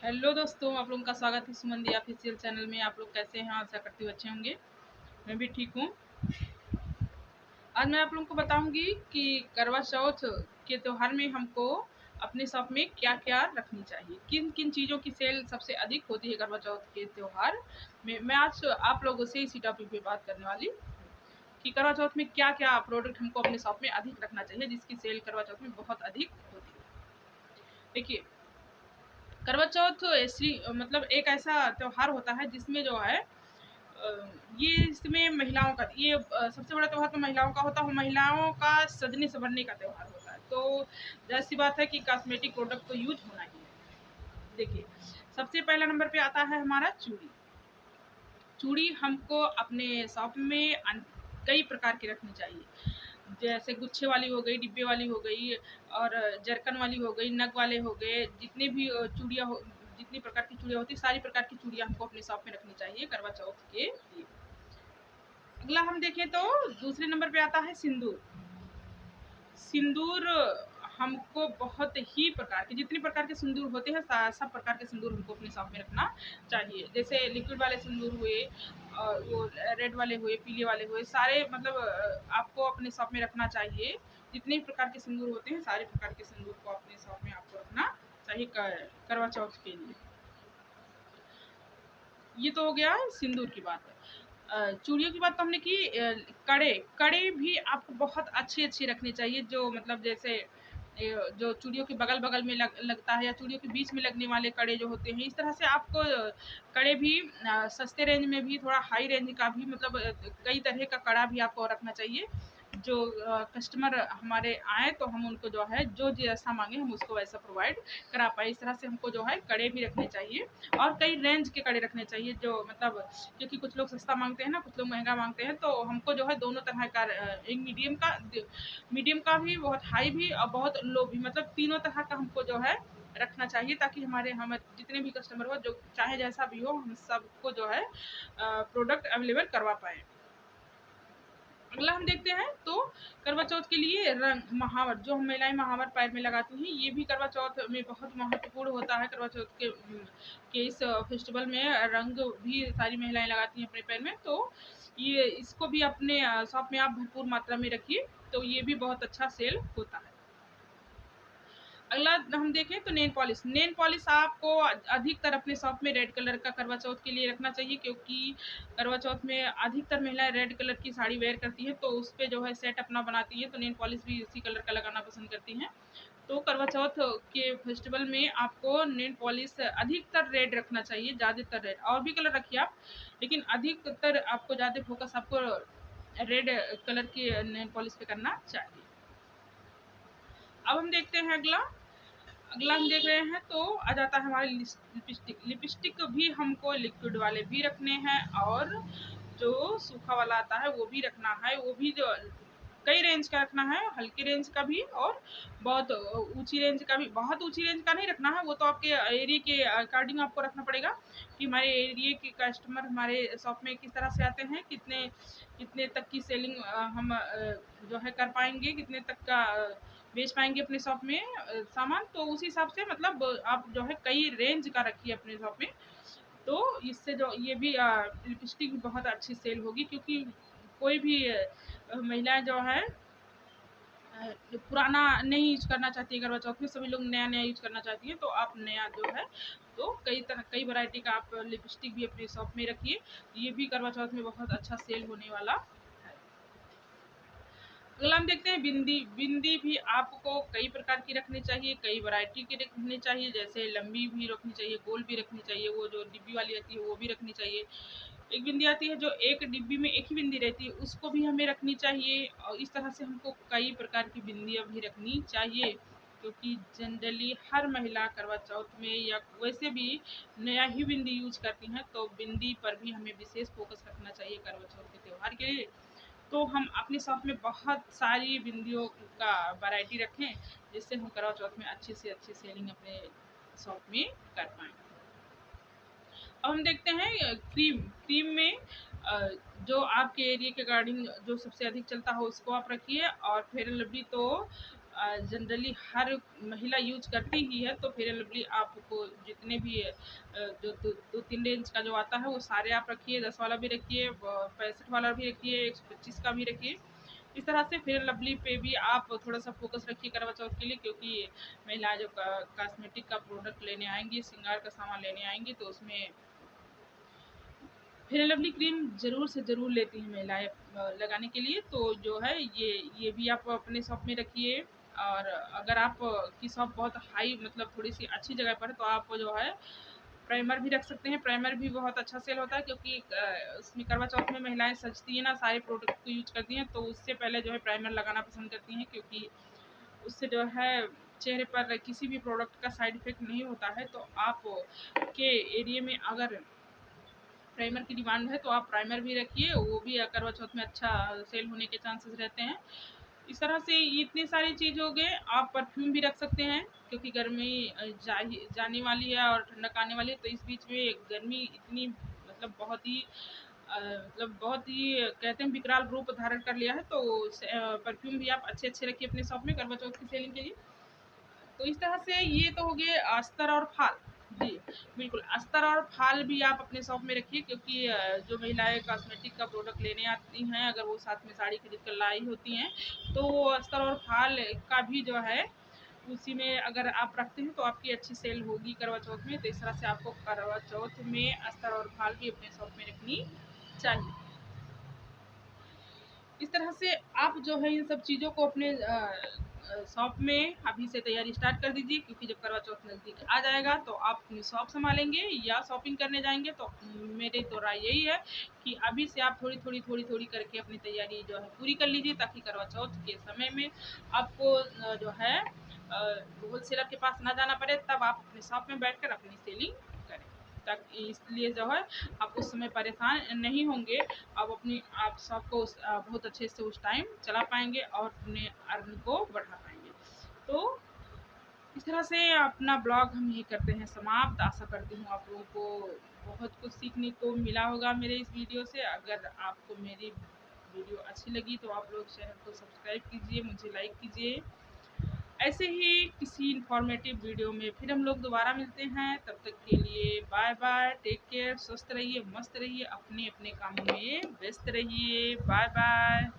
Hello दोस्तों, आप लोगों का स्वागत है सुमन दी ऑफिशियल चैनल में। आप लोग कैसे हैं? आशा करती हूँ अच्छे होंगे। मैं भी ठीक हूँ। आज मैं आप लोगों को बताऊंगी कि करवा चौथ के त्योहार में हमको अपने शॉप में क्या क्या रखनी चाहिए, किन किन चीज़ों की सेल सबसे अधिक होती है करवा चौथ के त्योहार में। मैं आज आप लोगों से इसी टॉपिक पे बात करने वाली कि करवा चौथ में क्या क्या प्रोडक्ट हमको अपने शॉप में अधिक रखना चाहिए, जिसकी सेल करवा चौथ में बहुत अधिक होती है। देखिए, करवा चौथ ऐसी मतलब एक ऐसा त्योहार होता है जिसमें जो है ये इसमें महिलाओं का सबसे बड़ा त्योहार तो महिलाओं का होता है। महिलाओं का सजने संवरने का त्योहार होता है, तो जाहिर सी बात है कि कॉस्मेटिक प्रोडक्ट तो यूज होना ही है। देखिए, सबसे पहला नंबर पे आता है हमारा चूड़ी। चूड़ी हमको अपने शॉप में कई प्रकार की रखनी चाहिए, जैसे गुच्छे वाली हो गई, डिब्बे वाली हो गई, और जरकन वाली हो गई, नग वाले हो गए। जितने भी चूड़ियाँ हो, जितनी प्रकार की चूड़ियाँ होती, सारी प्रकार की चूड़ियाँ हमको अपने शॉप में रखनी चाहिए करवा चौथ के लिए। अगला हम देखें तो दूसरे नंबर पे आता है सिंदूर। सिंदूर हमको बहुत ही प्रकार के, जितनी प्रकार के सिंदूर होते हैं सब प्रकार के सिंदूर हमको अपने शॉप में रखना चाहिए। जैसे लिक्विड वाले सिंदूर हुए, और वो रेड वाले हुए, पीले वाले हुए, सारे मतलब आपको अपने शॉप में रखना चाहिए। जितने भी प्रकार के सिंदूर होते हैं सारे प्रकार के सिंदूर को अपने शॉप में आपको रखना चाहिए करवा चौथ के लिए। ये तो हो गया सिंदूर की बात। चूड़ियों की बात तो हमने की। कड़े कड़े भी आपको बहुत अच्छे अच्छे रखने चाहिए, जो मतलब जैसे जो चूड़ियों के बगल बगल में लगता है, या चूड़ियों के बीच में लगने वाले कड़े जो होते हैं, इस तरह से आपको कड़े भी सस्ते रेंज में भी, थोड़ा हाई रेंज का भी, मतलब कई तरह का कड़ा भी आपको रखना चाहिए। जो कस्टमर हमारे आए तो हम उनको जो है जो जैसा मांगे हम उसको वैसा प्रोवाइड करा पाए। इस तरह से हमको जो है कड़े भी रखने चाहिए, और कई रेंज के कड़े रखने चाहिए, जो मतलब क्योंकि कुछ लोग सस्ता मांगते हैं ना, कुछ लोग महंगा मांगते हैं, तो हमको जो है दोनों तरह का, एक मीडियम का भी, बहुत हाई भी और बहुत लो भी, मतलब तीनों तरह का हमको जो है रखना चाहिए, ताकि हम जितने भी कस्टमर हो, जो चाहे जैसा भी हो, हम सबको जो है प्रोडक्ट अवेलेबल करवा पाए। अगला हम देखते हैं तो करवा चौथ के लिए रंग महावर, जो हम महिलाएं महावर पैर में लगाती हैं, ये भी करवा चौथ में बहुत महत्वपूर्ण होता है। करवा चौथ के इस फेस्टिवल में रंग भी सारी महिलाएं लगाती हैं अपने पैर में, तो ये इसको भी अपने शॉप में आप भरपूर मात्रा में रखिए, तो ये भी बहुत अच्छा सेल होता है। अगला हम देखें तो नेल पॉलिश। नेल पॉलिश आपको अधिकतर अपने शॉप में रेड कलर का करवा चौथ के लिए रखना चाहिए, क्योंकि करवा चौथ में अधिकतर महिलाएं रेड कलर की साड़ी वेयर करती हैं, तो उस पे जो है सेट अपना बनाती हैं, तो नेल पॉलिश भी उसी कलर का लगाना पसंद करती हैं। तो करवा चौथ के फेस्टिवल में आपको नेल पॉलिश अधिकतर रेड रखना चाहिए, ज़्यादातर रेड, और भी कलर रखिए आप, लेकिन अधिकतर आपको ज़्यादा फोकस आपको रेड कलर की नेल पॉलिश पे करना चाहिए। अब हम देखते हैं अगला हम देख रहे हैं तो आ जाता है हमारे लिपस्टिक। लिपस्टिक भी हमको लिक्विड वाले भी रखने हैं, और जो सूखा वाला आता है वो भी रखना है। वो भी जो कई रेंज का रखना है, हल्के रेंज का भी और बहुत ऊंची रेंज का भी। बहुत ऊंची रेंज का नहीं रखना है, वो तो आपके एरिया के अकॉर्डिंग आपको रखना पड़ेगा कि हमारे एरिया के कस्टमर हमारे शॉप में किस तरह से आते हैं, कितने कितने तक की सेलिंग हम जो है कर पाएंगे, कितने तक का बेच पाएंगे अपने शॉप में सामान। तो उस हिसाब से मतलब आप जो है कई रेंज का रखिए अपने शॉप में, तो इससे जो ये भी लिपस्टिक भी बहुत अच्छी सेल होगी, क्योंकि कोई भी महिलाएं जो है पुराना नहीं यूज करना चाहती है करवा चौथ में, सभी लोग नया नया यूज करना चाहती है, तो आप नया जो है तो कई वैरायटी का आप लिपस्टिक भी अपने शॉप में रखिए। ये भी करवा चौथ में बहुत अच्छा सेल होने वाला है। अगला हम देखते हैं बिंदी। बिंदी भी आपको कई प्रकार की रखनी चाहिए, कई वैरायटी की रखनी चाहिए, जैसे लंबी भी रखनी चाहिए, गोल भी रखनी चाहिए, वो जो डिब्बी वाली आती है वो भी रखनी चाहिए। एक बिंदी आती है जो एक डिब्बी में एक ही बिंदी रहती है, उसको भी हमें रखनी चाहिए, और इस तरह से हमको कई प्रकार की बिंदियाँ भी रखनी चाहिए, क्योंकि जनरली हर महिला करवा चौथ में या वैसे भी नया ही बिंदी यूज करती हैं, तो बिंदी पर भी हमें विशेष फोकस रखना चाहिए करवा चौथ के त्यौहार के लिए। तो हम अपने शॉप में बहुत सारी बिंदियों का वैरायटी रखें, जिससे हम करवा चौथ में अच्छी से अच्छी सेलिंग अपने शॉप में कर पाएँ। अब हम देखते हैं क्रीम। क्रीम में जो आपके एरिया के अकॉर्डिंग जो सबसे अधिक चलता हो उसको आप रखिए, और फेयर एंड लवली तो जनरली हर महिला यूज करती ही है, तो फेयर एंड लवली आपको जितने भी जो दो दो तीन रेंज का जो आता है वो सारे आप रखिए, 10 वाला भी रखिए, 65 वाला भी रखिए, 125 का भी रखिए। इस तरह से फेयर लवली पे भी आप थोड़ा सा फोकस रखिए करवा चौथ के लिए, क्योंकि महिलाएं जो कॉस्मेटिक का प्रोडक्ट लेने आएंगी, श्रृंगार का सामान लेने आएंगी, तो उसमें फेयर लवली क्रीम ज़रूर से ज़रूर लेती हैं महिलाएँ लगाने के लिए। तो जो है ये भी आप अपने शॉप में रखिए। और अगर आप की शॉप बहुत हाई मतलब थोड़ी-सी अच्छी जगह पर है, तो आप जो है प्राइमर भी रख सकते हैं। प्राइमर भी बहुत अच्छा सेल होता है, क्योंकि उसमें करवा चौथ में महिलाएँ सजती हैं ना, सारे प्रोडक्ट को यूज़ करती हैं, तो उससे पहले जो है प्राइमर लगाना पसंद करती हैं, क्योंकि उससे जो है चेहरे पर किसी भी प्रोडक्ट का साइड इफ़ेक्ट नहीं होता है। तो आप के एरिया में अगर प्राइमर की डिमांड है, तो आप प्राइमर भी रखिए, वो भी करवा चौथ में अच्छा सेल होने के चांसेस रहते हैं। इस तरह से ये इतनी सारी चीज़ हो गए। आप परफ्यूम भी रख सकते हैं, क्योंकि गर्मी जाने वाली है और ठंडक आने वाली है, तो इस बीच में गर्मी इतनी मतलब बहुत ही कहते हैं विकराल रूप धारण कर लिया है, तो परफ्यूम भी आप अच्छे अच्छे रखिए अपने शॉप में करवा चौथ की सेलिंग के लिए। तो इस तरह से ये तो हो गए अस्तर और फाल। जी, बिल्कुल, अस्तर और फाल भी आप अपने शॉप में रखिए, क्योंकि जो महिलाएँ कॉस्मेटिक का प्रोडक्ट लेने आती हैं, अगर वो साथ में साड़ी खरीद कर लाई होती हैं, तो वो अस्तर और फाल का भी जो है, उसी में अगर आप रखते हैं, तो आपकी अच्छी सेल होगी करवा चौथ में। तो इस तरह से आपको करवा चौथ में अस्तर और फाल भी अपने शॉप में रखनी चाहिए। इस तरह से आप जो है इन सब चीज़ों को अपने शॉप में अभी से तैयारी स्टार्ट कर दीजिए, क्योंकि जब करवा चौथ नज़दीक आ जाएगा, तो आप अपनी शॉप संभालेंगे या शॉपिंग करने जाएंगे, तो मेरी तो राय यही है कि अभी से आप थोड़ी थोड़ी करके अपनी तैयारी जो है पूरी कर लीजिए, ताकि करवा चौथ के समय में आपको जो है होलसेलर के पास ना जाना पड़े, तब आप अपने शॉप में बैठकर अपनी सेलिंग करें। ताकि इसलिए जो है आप उस समय परेशान नहीं होंगे। आप शॉप को बहुत अच्छे से उस टाइम चला पाएँगे और अपने अर्न को बढ़ा पाएँगे। तो इस तरह से अपना ब्लॉग हम यही करते हैं समाप्त। आशा करती हूँ आप लोगों को बहुत कुछ सीखने को मिला होगा मेरे इस वीडियो से। अगर आपको मेरी वीडियो अच्छी लगी, तो आप लोग चैनल को सब्सक्राइब कीजिए, मुझे लाइक कीजिए। ऐसे ही किसी इन्फॉर्मेटिव वीडियो में फिर हम लोग दोबारा मिलते हैं। तब तक के लिए बाय बाय, टेक केयर, स्वस्थ रहिए, मस्त रहिए, अपने अपने कामों में व्यस्त रहिए। Bye bye.